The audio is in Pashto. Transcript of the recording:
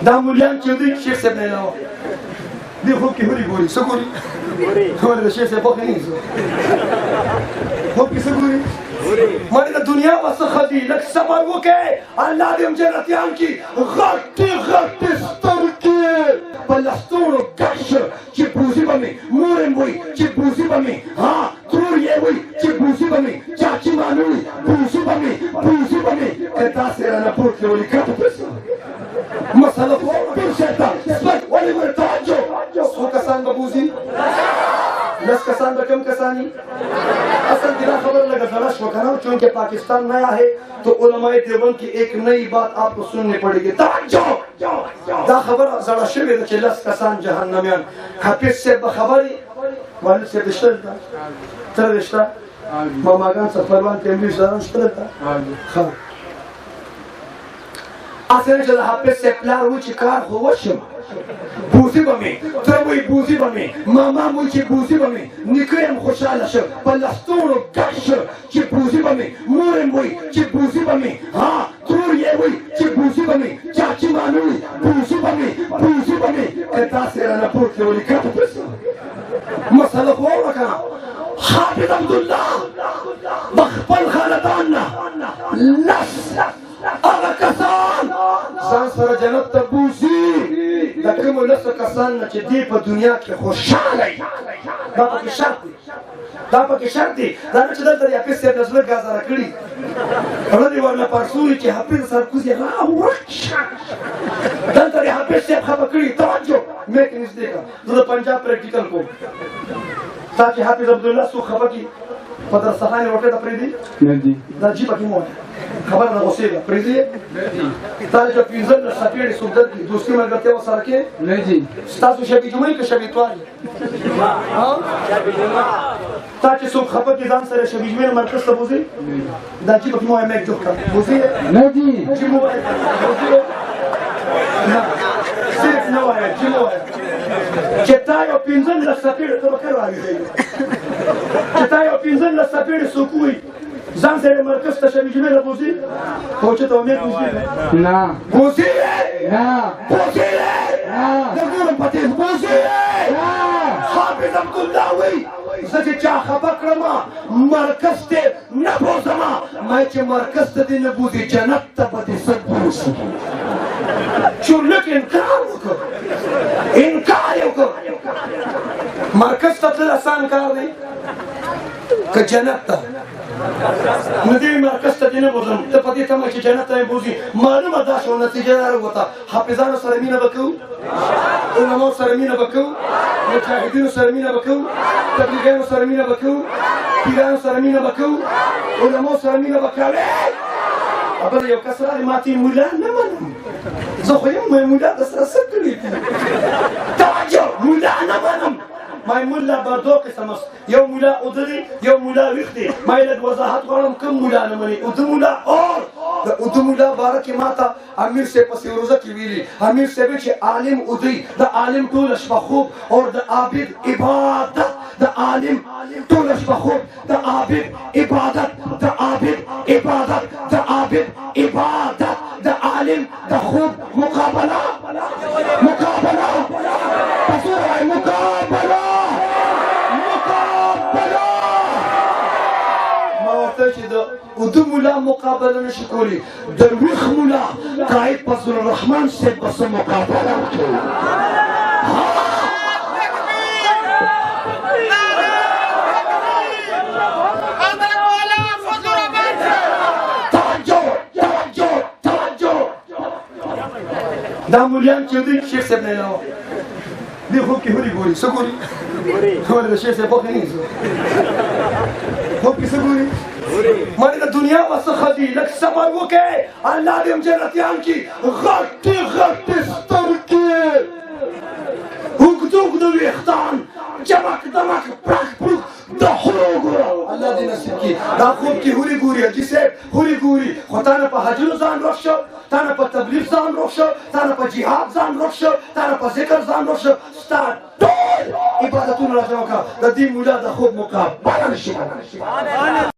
دا مولیان چې دوی شیخ صاحب نه علاوه دې خوب کې هوري ګوري څه ګوري ولې د شیخ صاحب خوب نه خوب کې څه ګوري مړه د دنیا وسخه دي لکه صبر وکړه الله دې هم جنتیان کې غټې غټې سترګې په لستوڼو ګش چې بوزي به مې مور یې وایي چې بوزي به مې ها ترور یې وایي چې بوزي به مې چاچي مامی وایي بوزي به مې که داسې رانه پورته ولیکه مسله خو پیر شیطان سپک ولې ګورې توجه څو کسان به بوزي لس کسان به کم کسانی اصل دینا خبر لگا ذرا شوکنا چونکہ پاکستان نیا ہے تو علماء دیوبند کی ایک نئی بات آپ کو سننے پڑے گی توجہ دا خبر ذرا شوی دا چھ لس کسان جہنمیان حافظ سے بخبری والد سے رشتہ دا تر رشتہ ماماگان سے فروان تیمریش داران شتر دا خواه اصلا چھ حافظ سے پلار ہوئی چھ کار خوشم بوزی با می تروی بوزی با می ماما موی چی بوزی با می نیکویم خوشحال شد پلستون رو گش چی بوزی با می مورم موی چی بوزی با می ها ترور یه وی چی بوزی با می چاچی مانوی بوزی با می که داستی رانا پورتی ولی کتو پرسا مسئله خواه رکنا حافظ عبدالله بخپل خانداننا لس اغا کسان زان سر جنت تا بوزی دا کمو لسو کسان نا چه دی پا دنیا که خوشحالی دا پا که شرط دی دا نا چه دل در یا پیس سیب نزلق گازارا کری اولا دی ورنا پارسولی چه حفیظ سرکوزی راو رکشا دل در یا حفیظ سیب خبا کری توجه میکنی از دیکھا دا پنجاب پریکٹیکل کو تاکہ حافظ عبداللہ سو خبا کی پدر سخانی وقت دا پریدی دا جی پا کی مو ہے خبر نه غوسیږه پریږدي تاسو چې پینځل سپېړې سودت دوستي ملګرتیا وسره کې نه جی تاسو شبي جمعې کې شبي توالي ها شبي جمعه تاسو څو خبر کې ځان سره شبي جمعې مرکز ته بوزي دا چې په موه مې جوړ کړ بوزي نه جی چې مو بوزي نه صرف نه وایي چې مو چې تاسو پینځل سپېړې ته وکړوي چې تاسو پینځل سپېړې سوکوي زان سره مرکز ته شبي جمعې له بوزي پوهچه ته امید بوزي نه بوزي نه بوزي نه د ګورم پته بوزي نه حافظ عبدالله وی زه چې چا خبر کړم مرکز ته نه بوزم ما چې مرکز ته دې نه بوزي جنت ته به دې څه بوزي چورلک انکار وکړ مرکز ته تلل اسان کار دی که جنت ته نو دې مرکز ته دې نه بوزم ته په دې تمه چې جنت ته یې بوزي معلومه دا شوه نتیجه راووته حافظانو سره مینه به کوو علماو سره مینه به کوو مجاهدینو سره مینه به کوو تبلیغیانو سره مینه به کوو پیرانو سره مینه به کوو علماو سره مینه به کوې بله یو کس راغی ما ته مولا نه منم زه خو یم مولا د سره څه کړي توجه مولا نه منم مای مولا به دو قسم است یو مولا اودري یو مولا ویښ دی ما یې لږ وضاحت غواړم کوم مولا نه مني اوده مولا اور د اوده مولا باره کې ما ته امیر صاحب په سیروزه کې ویلي امیر صاحب چې عالم اودي د عالم ټوله شپه خوب او د عابد عبادت د عالم ټوله شپه خوب د عابد عبادت د عابد عبادت د عابد عبادت د عالم د خوب مقابله مقابله پسوره مقابله چې د اوده مولا مقابله نشي کولی د ویښ مولا قائد فضل الرحمن صاحب به څه مقابله وکړي دا مولیان چې دوی شیخ صاحب نه علاوه دې خوب کې هوري ګوري څه ګوري ولې د شیخ صاحب خوب نه خوب کې څه ګوري مړه د دنیا وسخه دي لکه صبر وکړه الله دې هم جنتیان کې غټې غټې سترګې اوږد اوږد ویښتان چمک دمک پرخ پرخ د خولو ګوره الله دې نصیب کړي دا خوب کې هوري ګوري حاجي صاحب هوري ګوري خو تا نه په حجونو ځان روښ شو تا نه په تبلیغ ځان روښ شو تا نه په جهاد ځان روښ شو تا نه په ذکر ځان روښ شو ستا ټول عبادتونه راجمع کړه د دې مولا د خوب مقابله نشي